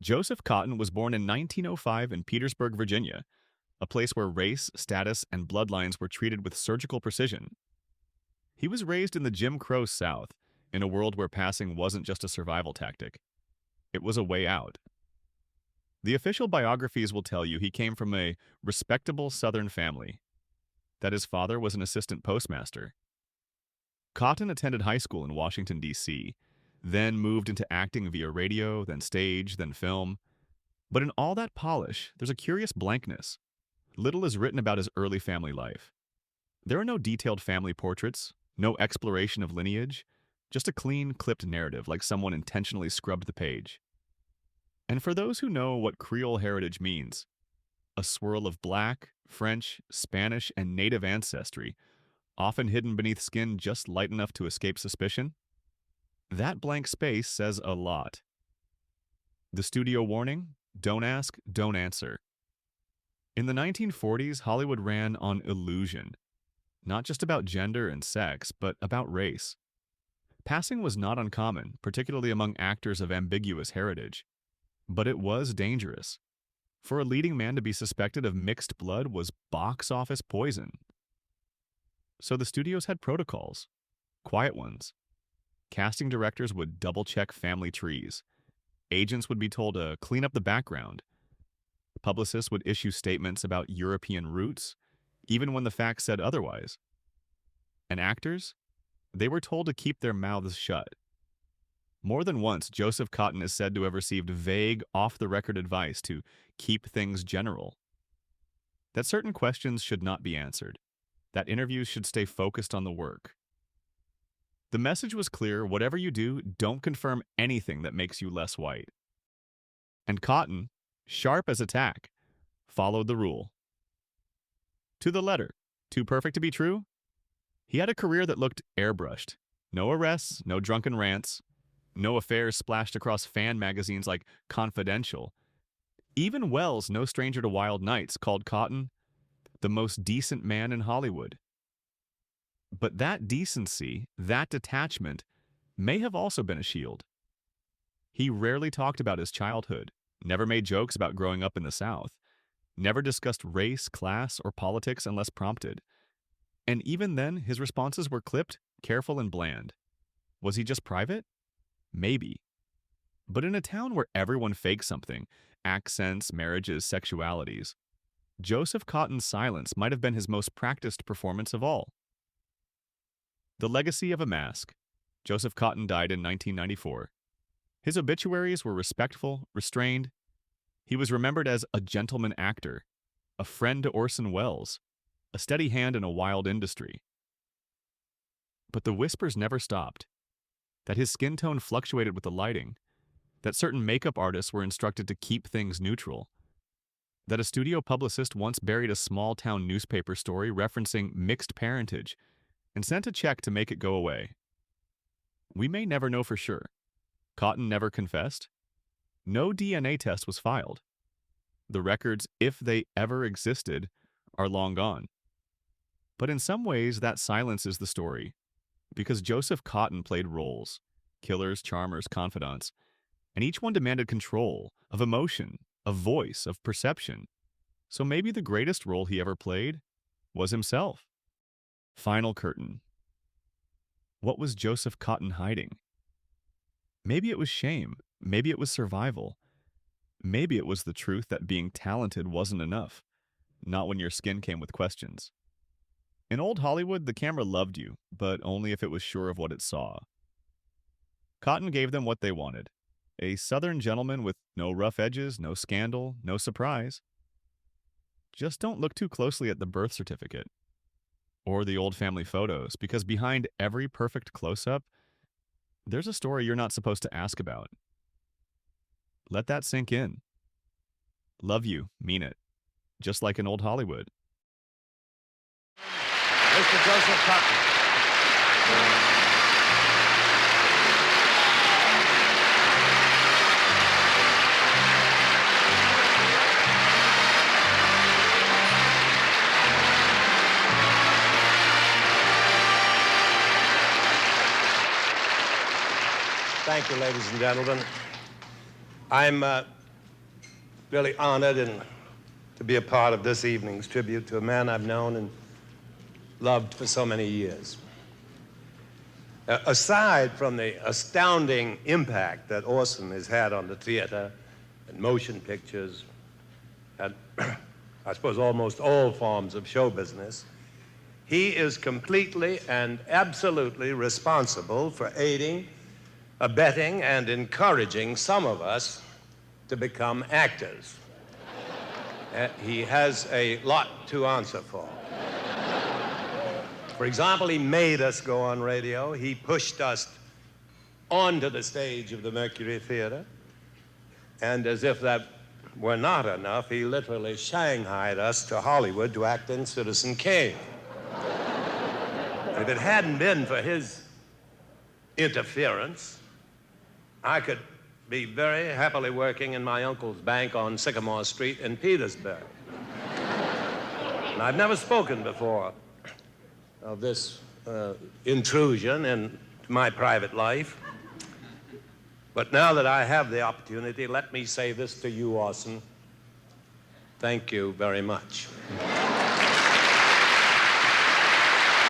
Joseph Cotten was born in 1905 in Petersburg, Virginia, a place where race, status, and bloodlines were treated with surgical precision. He was raised in the Jim Crow South, in a world where passing wasn't just a survival tactic, it was a way out. The official biographies will tell you he came from a respectable Southern family, that his father was an assistant postmaster. Cotten attended high school in Washington, D.C., then moved into acting via radio, then stage, then film. But in all that polish, there's a curious blankness. Little is written about his early family life. There are no detailed family portraits, no exploration of lineage, just a clean, clipped narrative like someone intentionally scrubbed the page. And for those who know what Creole heritage means, a swirl of black, French, Spanish, and native ancestry, often hidden beneath skin just light enough to escape suspicion, that blank space says a lot. The studio warning: don't ask, don't answer. In the 1940s, Hollywood ran on illusion, not just about gender and sex, but about race. Passing was not uncommon, particularly among actors of ambiguous heritage. But it was dangerous. For a leading man to be suspected of mixed blood was box office poison. So the studios had protocols, quiet ones. Casting directors would double-check family trees. Agents would be told to clean up the background. Publicists would issue statements about European roots, even when the facts said otherwise. And actors? They were told to keep their mouths shut. More than once, Joseph Cotten is said to have received vague, off-the-record advice to keep things general. That certain questions should not be answered. That interviews should stay focused on the work. The message was clear: whatever you do, don't confirm anything that makes you less white. And Cotten, sharp as a tack, followed the rule. To the letter. Too perfect to be true? He had a career that looked airbrushed. No arrests, no drunken rants, no affairs splashed across fan magazines like Confidential. Even Wells, no stranger to wild nights, called Cotten the most decent man in Hollywood. But that decency, that detachment, may have also been a shield. He rarely talked about his childhood, never made jokes about growing up in the South, never discussed race, class, or politics unless prompted. And even then, his responses were clipped, careful, and bland. Was he just private? Maybe. But in a town where everyone fakes something, accents, marriages, sexualities, Joseph Cotten's silence might have been his most practiced performance of all. The legacy of a mask. Joseph Cotten died in 1994. His obituaries were respectful, restrained. He was remembered as a gentleman actor, a friend to Orson Welles, a steady hand in a wild industry. But the whispers never stopped. That his skin tone fluctuated with the lighting, that certain makeup artists were instructed to keep things neutral, that a studio publicist once buried a small-town newspaper story referencing mixed parentage and sent a check to make it go away. We may never know for sure. Cotten never confessed. No DNA test was filed. The records, if they ever existed, are long gone. But in some ways, that silence is the story, because Joseph Cotten played roles: killers, charmers, confidants, and each one demanded control, of emotion, of voice, of perception. So maybe the greatest role he ever played was himself. Final curtain. What was Joseph Cotten hiding? Maybe it was shame. Maybe it was survival. Maybe it was the truth that being talented wasn't enough, not when your skin came with questions. In old Hollywood, the camera loved you, but only if it was sure of what it saw. Cotten gave them what they wanted: a Southern gentleman with no rough edges, no scandal, no surprise. Just don't look too closely at the birth certificate or the old family photos, because behind every perfect close-up, there's a story you're not supposed to ask about. Let that sink in. Love you, mean it. Just like in old Hollywood. Mr. Joseph Cotten. Thank you, ladies and gentlemen. I'm really honored to be a part of this evening's tribute to a man I've known and loved for so many years. Aside from the astounding impact that Orson has had on the theater and motion pictures and I suppose almost all forms of show business, he is completely and absolutely responsible for aiding, abetting, and encouraging some of us to become actors. He has a lot to answer for. For example, he made us go on radio. He pushed us onto the stage of the Mercury Theater. And as if that were not enough, he literally shanghaied us to Hollywood to act in Citizen Kane. If it hadn't been for his interference, I could be very happily working in my uncle's bank on Sycamore Street in Petersburg. And I've never spoken before of this intrusion into my private life. But now that I have the opportunity, let me say this to you, Orson. Thank you very much.